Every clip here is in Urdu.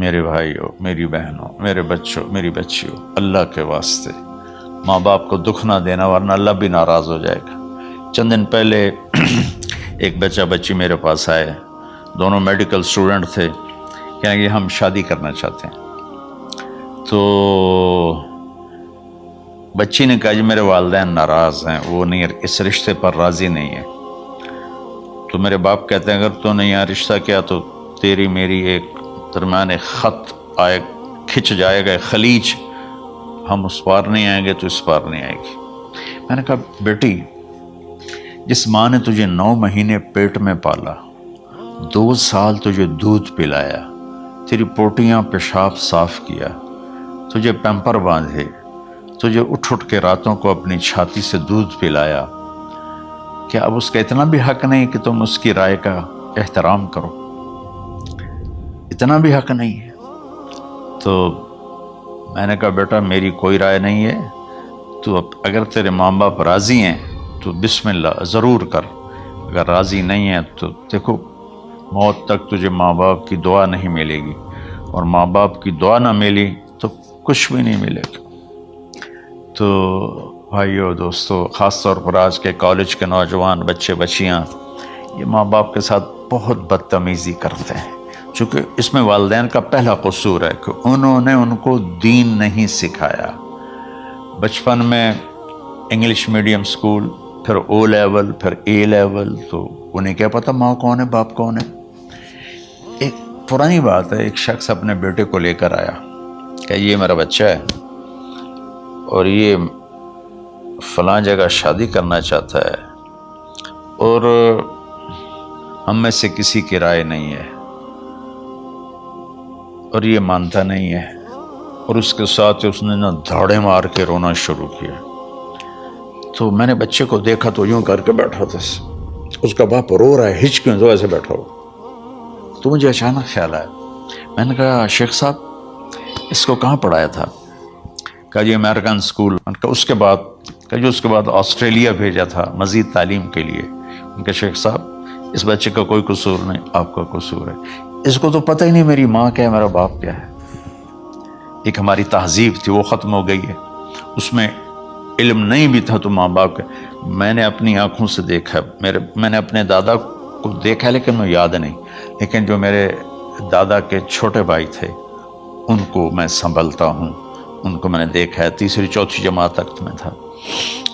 میرے بھائیوں، میری بہنوں، میرے بچوں، میری بچیوں، اللہ کے واسطے ماں باپ کو دکھ نہ دینا، ورنہ اللہ بھی ناراض ہو جائے گا۔ چند دن پہلے ایک بچہ بچی میرے پاس آئے، دونوں میڈیکل اسٹوڈنٹ تھے، کہیں گے ہم شادی کرنا چاہتے ہیں۔ تو بچی نے کہا جی میرے والدین ناراض ہیں، وہ نہیں، اس رشتے پر راضی نہیں ہیں۔ تو میرے باپ کہتے ہیں اگر تو نے یہاں رشتہ کیا تو تیری میری ایک درمیان ایک خط آئے، کھچ جائے گا خلیج، ہم اس پار نہیں آئیں گے تو اس پار نہیں آئے گی۔ میں نے کہا بیٹی، جس ماں نے تجھے 9 مہینے پیٹ میں پالا، 2 سال تجھے دودھ پلایا، تیری پوٹیاں پیشاب صاف کیا، تجھے پیمپر باندھے، تجھے اٹھ کے راتوں کو اپنی چھاتی سے دودھ پلایا، کیا اب اس کا اتنا بھی حق نہیں کہ تم اس کی رائے کا احترام کرو؟ اتنا بھی حق نہیں ہے؟ تو میں نے کہا بیٹا میری کوئی رائے نہیں ہے، تو اگر تیرے ماں باپ راضی ہیں تو بسم اللہ ضرور کر، اگر راضی نہیں ہیں تو دیکھو موت تک تجھے ماں باپ کی دعا نہیں ملے گی، اور ماں باپ کی دعا نہ ملی تو کچھ بھی نہیں ملے گا۔ تو بھائیو دوستو، خاص طور پر آج کے کالج کے نوجوان بچے بچیاں یہ ماں باپ کے ساتھ بہت بدتمیزی کرتے ہیں، چونکہ اس میں والدین کا پہلا قصور ہے کہ انہوں نے ان کو دین نہیں سکھایا۔ بچپن میں انگلش میڈیم سکول، پھر او لیول، پھر اے لیول، تو انہیں کیا پتہ ماں کون ہے باپ کون ہے۔ ایک پرانی بات ہے، ایک شخص اپنے بیٹے کو لے کر آیا کہ یہ میرا بچہ ہے اور یہ فلاں جگہ شادی کرنا چاہتا ہے، اور ہم میں سے کسی کی رائے نہیں ہے، اور یہ مانتا نہیں ہے، اور اس کے ساتھ اس نے دھاڑے مار کے رونا شروع کیا۔ تو میں نے بچے کو دیکھا تو یوں کر کے بیٹھا تھا، اس کا باپ رو رہا ہے، ہچ کیوں تو ایسے بیٹھا ہو۔ تو مجھے اچانک خیال آیا، میں نے کہا شیخ صاحب اس کو کہاں پڑھایا تھا؟ کہا جی امریکن اسکول۔ اس کے بعد آسٹریلیا بھیجا تھا مزید تعلیم کے لیے۔ ان کے شیخ صاحب اس بچے کا کوئی قصور نہیں، آپ کا قصور ہے، اس کو تو پتہ ہی نہیں میری ماں کیا ہے، میرا باپ کیا ہے۔ ایک ہماری تہذیب تھی وہ ختم ہو گئی ہے، اس میں علم نہیں بھی تھا تو ماں باپ کا۔ میں نے اپنی آنکھوں سے دیکھا، میں نے اپنے دادا کو دیکھا لیکن میں یاد نہیں، لیکن جو میرے دادا کے چھوٹے بھائی تھے ان کو میں سنبھلتا ہوں، ان کو میں نے دیکھا ہے، 3ری 4تھی جماعت تک میں تھا۔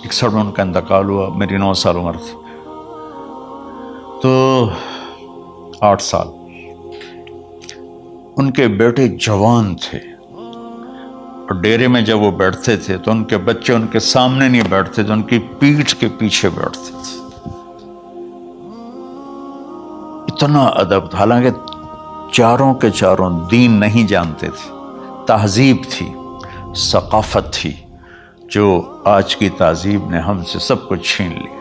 61 میں ان کا انتقال ہوا، میری 9 سال عمر تھی، تو 8 سال۔ ان کے بیٹے جوان تھے، اور ڈیرے میں جب وہ بیٹھتے تھے تو ان کے بچے ان کے سامنے نہیں بیٹھتے تھے، ان کی پیٹھ کے پیچھے بیٹھتے تھے۔ اتنا ادب، حالانکہ چاروں کے چاروں دین نہیں جانتے تھے، تہذیب تھی، ثقافت تھی، جو آج کی تہذیب نے ہم سے سب کچھ چھین لیا۔